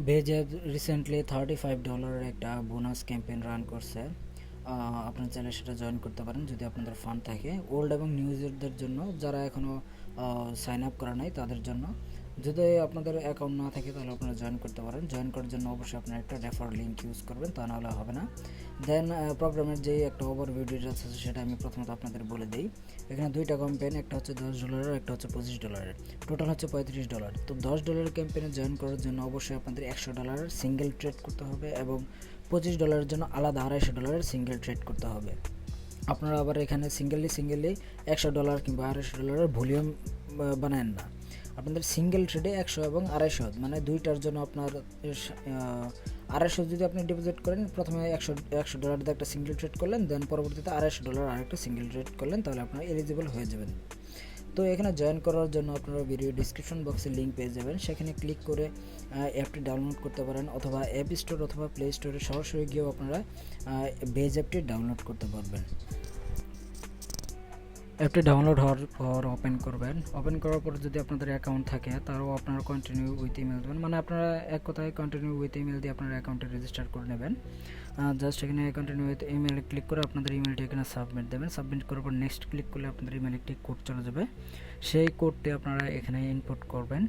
Base recently $35 একটা bonus campaign run করছে। আপনারা চাইলে সেটা জয়েন করতে পারেন যদি আপনাদের ফান্ড থাকে। ওল্ড এবং নিউ ইউজারদের জন্য, যারা এখনও সাইন আপ করা নাই তাদের জন্য। যদি আপনাদের অ্যাকাউন্ট না থাকে তাহলে আপনারা জয়েন করতে পারেন। জয়েন করার জন্য অবশ্যই আপনারা একটা রেফার লিঙ্ক ইউজ করবেন, তা নাহলে হবে না। দেন প্রোগ্রামের যেই একটা ওভারভিউ ডিটেলস আছে সেটা আমি প্রথমত আপনাদের বলে দিই। এখানে দুইটা ক্যাম্পেইন, একটা হচ্ছে $10 একটা হচ্ছে $25। টোটাল হচ্ছে $35। তো $10 ক্যাম্পেইনে জয়েন করার জন্য অবশ্যই আপনাদের $100 সিঙ্গেল ট্রেড করতে হবে এবং $25 জন্য আলাদা $250 সিঙ্গেল ট্রেড করতে হবে। আপনারা আবার এখানে সিঙ্গেলি $100 কিংবা $250 ভলিউম বানায়েন না। আপনাদের সিঙ্গেল ট্রেডে 100 এবং 250, মানে দুইটার জন্য আপনার 250 যদি আপনি ডিপোজিট করেন, প্রথমে $100 দিয়ে একটা সিঙ্গেল ট্রেড করলেন, দেন পরবর্তীতে $250 আরেকটা সিঙ্গেল ট্রেড করলেন, তাহলে আপনারা এলিজিবল হয়ে যাবেন। তো এখানে জয়েন করার জন্য আপনারা ভিডিও ডিসক্রিপশন বক্সে লিঙ্ক পেয়ে যাবেন, সেখানে ক্লিক করে অ্যাপটি ডাউনলোড করতে পারেন, অথবা অ্যাপ স্টোর অথবা প্লে স্টোরে সরাসরি গিয়েও আপনারা বেজ অ্যাপটি ডাউনলোড করতে পারবেন। অ্যাপটি ডাউনলোড হওয়ার পর ওপেন করবেন। ওপেন করার পর যদি আপনাদের অ্যাকাউন্ট থাকে তারও আপনারা কন্টিনিউ উইথ ইমেল দেবেন, মানে আপনারা এক কথায় কন্টিনিউ উইথ ইমেল দিয়ে আপনার অ্যাকাউন্টে রেজিস্টার করে নেবেন। জাস্ট এখানে কন্টিনিউ উইথ ইমেলে ক্লিক করে আপনাদের ইমেলটি এখানে সাবমিট দেবেন। সাবমিট করার পর নেক্সট ক্লিক করলে আপনাদের ইমেলে একটি কোড চলে যাবে, সেই কোডটি আপনারা এখানে ইনপুট করবেন।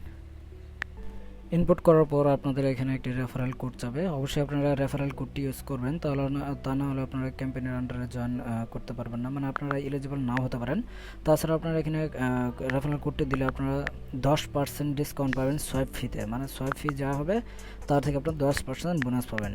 ইনপুট করার পর আপনাদের এখানে একটি রেফারেল কোড যাবে, অবশ্যই আপনারা রেফারেল কোডটি ইউজ করবেন, তাহলে তা না হলে আপনারা ক্যাম্পেইনের আন্ডারে জয়েন করতে পারবেন না, মানে আপনারা এলিজিবল নাও হতে পারেন। তাছাড়া আপনারা এখানে রেফারেল কোডটি দিলে আপনারা 10% ডিসকাউন্ট পাবেন সোয়াইপ ফিতে, মানে সোয়াইপ ফি যা হবে তার থেকে আপনারা 10% বোনাস পাবেন।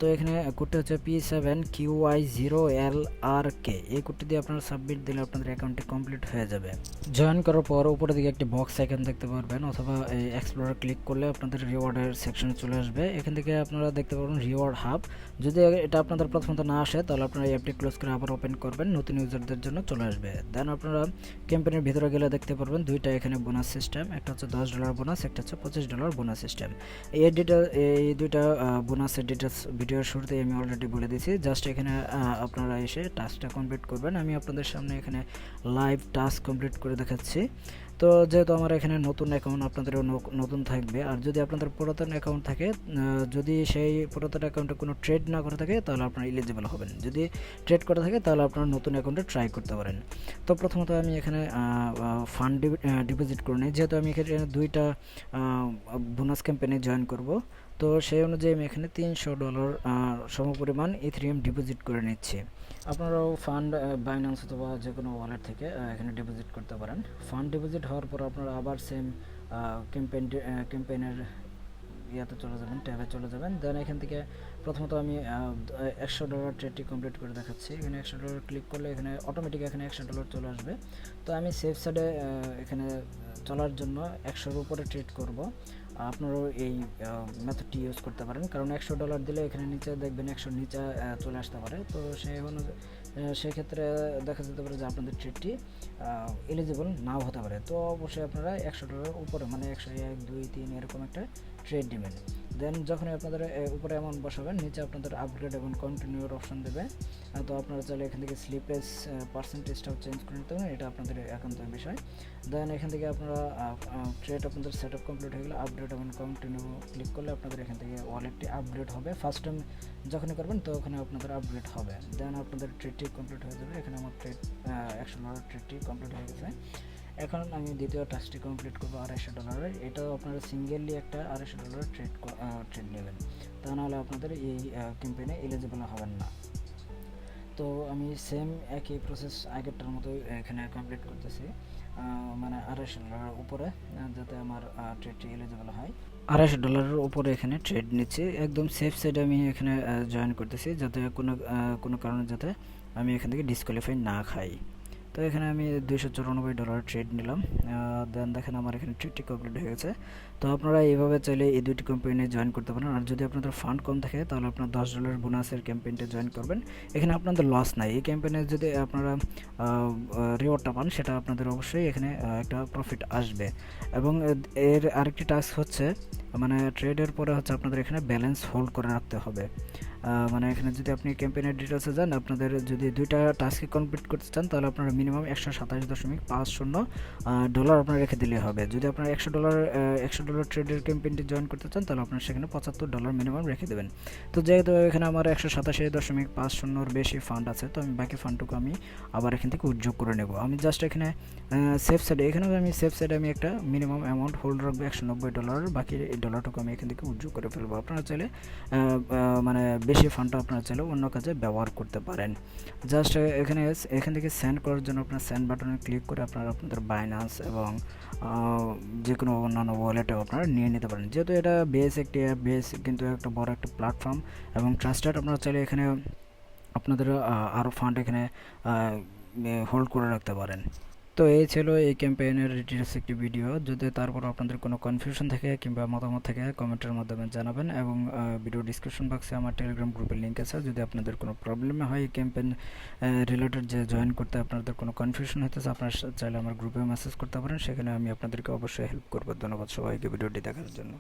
তো এখানে কোডটি হচ্ছে P7QY0LRK। এই কোডটি দিয়ে আপনারা সাবমিট দিলে আপনাদের অ্যাকাউন্টটি কমপ্লিট হয়ে যাবে। জয়েন করার পর উপরের দিকে একটি বক্স আইকন দেখতে পারবেন, অথবা এই এক্সপ্লোরার ক্লিক করলে আপনাদের রিওয়ার্ডের সেকশনে চলে আসবে। এখান থেকে আপনারা দেখতে পারবেন রিওয়ার্ড হাব। যদি এটা আপনাদের প্রথমত না আসে তাহলে আপনারা অ্যাপটি ক্লোজ করে আবার ওপেন করবেন, নতুন ইউজারদের জন্য চলে আসবে। দেন আপনারা ক্যাম্পেইনের ভিতরে গেলে দেখতে পারবেন দুইটা এখানে বোনাস সিস্টেম, একটা হচ্ছে $10 বোনাস, একটা হচ্ছে $25 বোনাস সিস্টেম। এই দুইটা বোনাসের ডিটেলস ভিডিওর শুরুতেই আমি অলরেডি বলে দিয়েছি। জাস্ট এখানে আপনারা এসে টাস্কটা কমপ্লিট করবেন। আমি আপনাদের সামনে এখানে লাইভ টাস্ক কমপ্লিট করে দেখাচ্ছি। তো যেহেতু আমার এখানে নতুন অ্যাকাউন্ট, আপনাদেরও নতুন থাকবে। আর যদি আপনাদের পুরাতন অ্যাকাউন্ট থাকে, যদি সেই পুরাতন অ্যাকাউন্টে কোনো ট্রেড না করে থাকে তাহলে আপনারা এলিজিবল হবেন। যদি ট্রেড করে থাকে তাহলে আপনারা নতুন অ্যাকাউন্টে ট্রাই করতে পারেন। তো প্রথমত আমি এখানে ফান্ড ডিপোজিট করে নিই, যেহেতু আমি এখানে দুইটা বোনাস ক্যাম্পেইনে জয়েন করব। তো সেই অনুযায়ী আমি এখানে $300 সমপরিমাণ ইথেরিয়াম ডিপোজিট করে নিচ্ছি। আপনারাও ফান্ড বাইন্যান্স অথবা যে কোনো ওয়ালেট থেকে এখানে ডিপোজিট করতে পারেন। ফান্ড ডিপোজিট হওয়ার পর আপনারা আবার সেম ক্যাম্পেইনের ইয়াতে চলে যাবেন, ট্যাবে চলে যাবেন। দেন এখান থেকে প্রথমত আমি $100 ট্রেডটি কমপ্লিট করে দেখাচ্ছি। এখানে $100 ক্লিক করলে এখানে অটোমেটিক এখানে $100 চলে আসবে। তো আমি সেফ সাইডে এখানে চলার জন্য 100-র উপরে ট্রেড করব। আপনারাও এই মেথডটি ইউজ করতে পারেন, কারণ $100 দিলে এখানে নিচে দেখবেন 100 নিচে চলে আসতে পারে। তো সেক্ষেত্রে দেখা যেতে পারে যে আপনাদের ট্রেডটি এলিজিবল নাও হতে পারে। তো অবশ্যই আপনারা $100 উপরে, মানে 101, 2, 3 এরকম একটা ট্রেড নেবেন। দেন যখনই আপনাদের উপরে অ্যামাউন্ট বসাবেন, নিচে আপনাদের আপগ্রেড এবং কন্টিনিউর অপশন দেবে। তো আপনারা চাইলে এখান থেকে স্লিপলেস পার্সেন্টেজটাও চেঞ্জ করে নিতে পারেন, এটা আপনাদের একান্ত বিষয়। দেন এখান থেকে আপনারা ট্রেড আপনাদের সেট আপ কমপ্লিট হয়ে গেলে আপডেট এবং কন্টিনিউ ক্লিক করলে আপনাদের এখান থেকে ওয়ালেটটি আপডেট হবে। ফার্স্ট টাইম যখনই করবেন তো ওখানে আপনাদের আপডেট হবে। দেন আপনাদের ট্রেডটি কমপ্লিট হয়ে যাবে। এখানে আমার ট্রেড $100 ট্রেডটি কমপ্লিট হয়ে গেছে। এখন আমি দ্বিতীয় টাস্কটি কমপ্লিট করবো $250। এটাও আপনারা সিঙ্গেলি একটা $250 ট্রেড নেবেন, তা নাহলে আপনাদের এই ক্যাম্পেইনে এলিজিবল হবেন না। তো আমি সেম একই প্রসেস আগেরটার মতো এখানে কমপ্লিট করতেছি, মানে $250 উপরে, যাতে আমার ট্রেডটি এলিজিবল হয়। $250 উপরে এখানে ট্রেড নিচ্ছি, একদম সেফ সাইডে আমি এখানে জয়েন করতেছি, যাতে কোনো কারণে যাতে আমি এখান থেকে ডিসকোয়ালিফাই না খাই। তো এখানে আমি $294 ট্রেড নিলাম। দেন দেখেন আমার এখানে ট্রেডটি কমপ্লিট হয়ে গেছে। তো আপনারা এইভাবে চাইলে এই দুইটি ক্যাম্পেইনে জয়েন করতে পারেন। আর যদি আপনাদের ফান্ড কম থাকে তাহলে আপনার $10 বোনাসের ক্যাম্পেইনটা জয়েন করবেন। এখানে আপনাদের লস নাই, এই ক্যাম্পেইনে যদি আপনারা রিওয়ার্ডটা পান সেটা আপনাদের অবশ্যই এখানে একটা প্রফিট আসবে। এবং এর আরেকটি টাস্ক হচ্ছে, মানে ট্রেডের পরে হচ্ছে আপনাদের এখানে ব্যালেন্স হোল্ড করে রাখতে হবে। মানে এখানে যদি আপনি ক্যাম্পেইনের ডিটেলসে যান, আপনাদের যদি 2টা টাস্ক কমপ্লিট করতে চান তাহলে আপনারা মিনিমাম $127.50 আপনারা রেখে দিলে হবে। যদি আপনারা $100 ট্রেডের ক্যাম্পেইনটি জয়েন করতে চান তাহলে আপনারা সেখানে $75 মিনিমাম রেখে দেবেন। তো যেহেতু এখানে আমার 187.50 বেশি ফান্ড আছে, তো আমি বাকি ফান্ডটুকু আমি আবার এখান থেকে উইথড্র করে নেব। আমি জাস্ট এখানে সেফ সাইডে আমি একটা মিনিমাম অ্যামাউন্ট হোল্ড রাখবো $190, বাকি এই ডলারটুকু আমি এখান থেকে উইথড্র করে ফেলবো। আপনারা চাইলে মানে বেশি ফান্ডটা আপনারা চাইলে অন্য কাজে ব্যবহার করতে পারেন। জাস্ট এখান থেকে সেন্ড করার জন্য আপনার সেন্ড বাটনে ক্লিক করে আপনারা আপনাদের বাইন্যান্স এবং যে কোনো অন্যান্য ওয়ালেটেও আপনারা নিয়ে নিতে পারেন। যেহেতু এটা একটি অ্যাপ, কিন্তু একটা বড় একটা প্ল্যাটফর্ম এবং ট্রাস্টেড, আপনারা চাইলে এখানে আপনাদের আরও ফান্ড এখানে হোল্ড করে রাখতে পারেন। তো এই ছিল এই ক্যাম্পেইনের ডিটেলস একটি ভিডিও। যদি তারপর আপনাদের কোনো কনফিউশন থাকে কিংবা মতামত থাকে কমেন্টের মাধ্যমে জানাবেন, এবং ভিডিও ডিসক্রিপশন বক্সে আমার টেলিগ্রাম গ্রুপের লিঙ্ক আছে। যদি আপনাদের কোনো প্রবলেম হয় এই ক্যাম্পেইন রিলেটেড যে জয়েন করতে আপনাদের কোনো কনফিউশন হতেছে, আপনারা চাইলে আমার গ্রুপে মেসেজ করতে পারেন, সেখানে আমি আপনাদেরকে অবশ্যই হেল্প করবো। ধন্যবাদ সবাইকে ভিডিওটি দেখার জন্য।